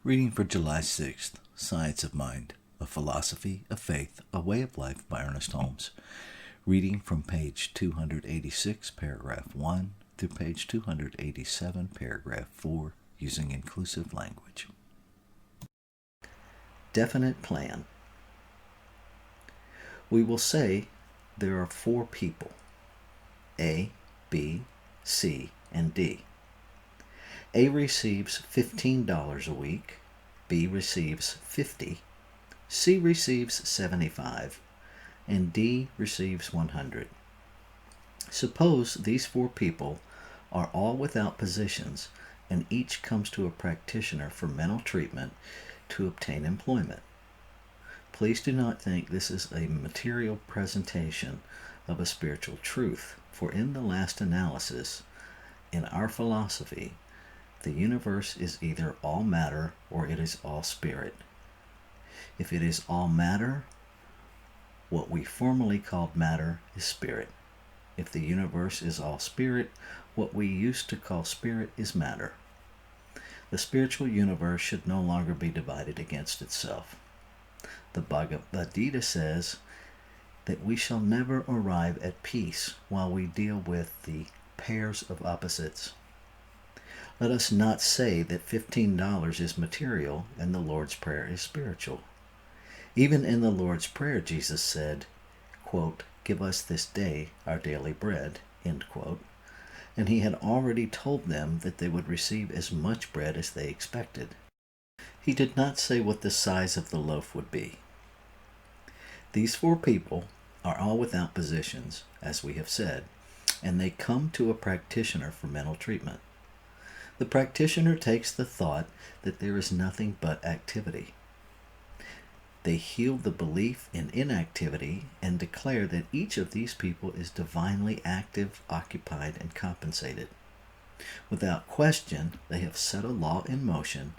Reading for July 6th, Science of Mind, A Philosophy, a Faith, a Way of Life by Ernest Holmes. Reading from page 286, paragraph 1, through page 287, paragraph 4, using inclusive language. Definite plan. We will say there are 4 people, A, B, C, and D. A receives $15 a week, B receives $50, C receives $75, and D receives $100. Suppose these 4 people are all without positions and each comes to a practitioner for mental treatment to obtain employment. Please do not think this is a material presentation of a spiritual truth, for in the last analysis, in our philosophy, the universe is either all matter or it is all spirit. If it is all matter, what we formerly called matter is spirit. If the universe is all spirit, what we used to call spirit is matter. The spiritual universe should no longer be divided against itself. The Bhagavad Gita says that we shall never arrive at peace while we deal with the pairs of opposites. Let us not say that $15 is material and the Lord's Prayer is spiritual. Even in the Lord's Prayer, Jesus said, quote, "Give us this day our daily bread," end quote, and he had already told them that they would receive as much bread as they expected. He did not say what the size of the loaf would be. These 4 people are all without positions, as we have said, and they come to a practitioner for mental treatment. The practitioner takes the thought that there is nothing but activity. They heal the belief in inactivity and declare that each of these people is divinely active, occupied, and compensated. Without question, they have set a law in motion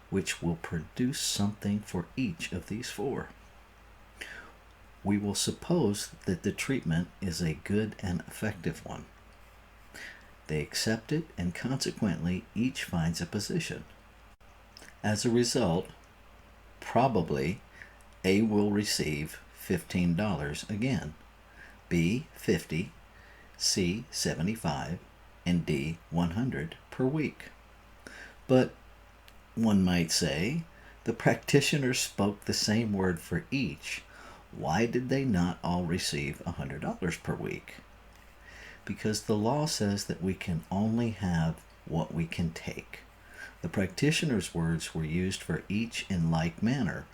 which will produce something for each of these 4. We will suppose that the treatment is a good and effective one. They accept it, and consequently each finds a position. As a result, probably A will receive $15 again, B $50, C $75, and D $100 per week. But one might say, the practitioners spoke the same word for each. Why did they not all receive $100 per week? Because the law says that we can only have what we can take. The practitioner's words were used for each in like manner,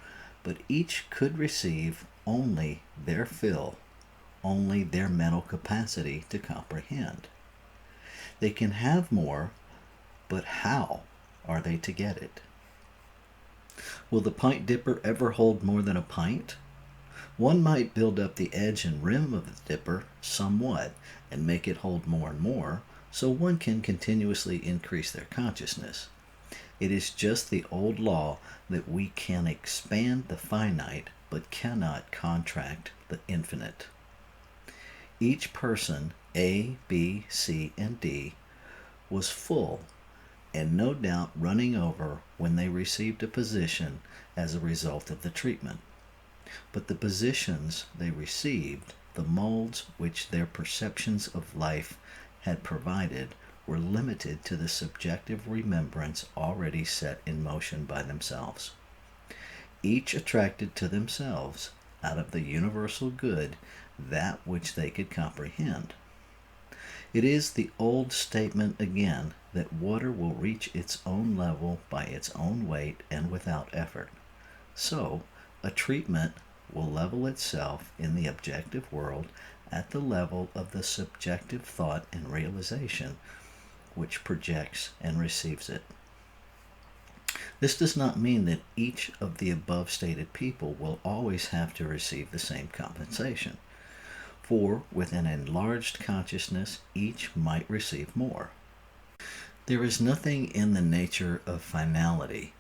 but each could receive only their fill, only their mental capacity to comprehend. They can have more, but how are they to get it? Will the pint dipper ever hold more than a pint? One might build up the edge and rim of the dipper somewhat and make it hold more and more, so one can continuously increase their consciousness. It is just the old law that we can expand the finite but cannot contract the infinite. Each person, A, B, C, and D, was full and no doubt running over when they received a position as a result of the treatment. But the positions they received, the molds which their perceptions of life had provided, were limited to the subjective remembrance already set in motion by themselves. Each attracted to themselves, out of the universal good, that which they could comprehend. It is the old statement again that water will reach its own level by its own weight and without effort. So, a treatment will level itself in the objective world at the level of the subjective thought and realization which projects and receives it. This does not mean that each of the above stated people will always have to receive the same compensation, for with an enlarged consciousness each might receive more. There is nothing in the nature of finality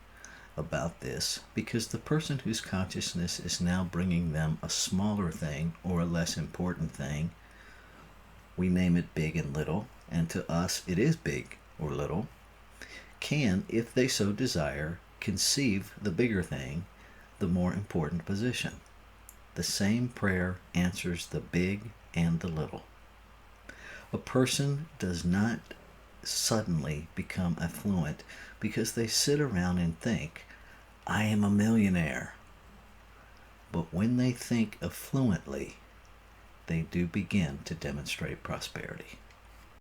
about this, because the person whose consciousness is now bringing them a smaller thing or a less important thing, we name it big and little, and to us it is big or little, can, if they so desire, conceive the bigger thing, the more important position. The same prayer answers the big and the little. A person does not suddenly become affluent because they sit around and think, I am a millionaire. But when they think affluently, they do begin to demonstrate prosperity.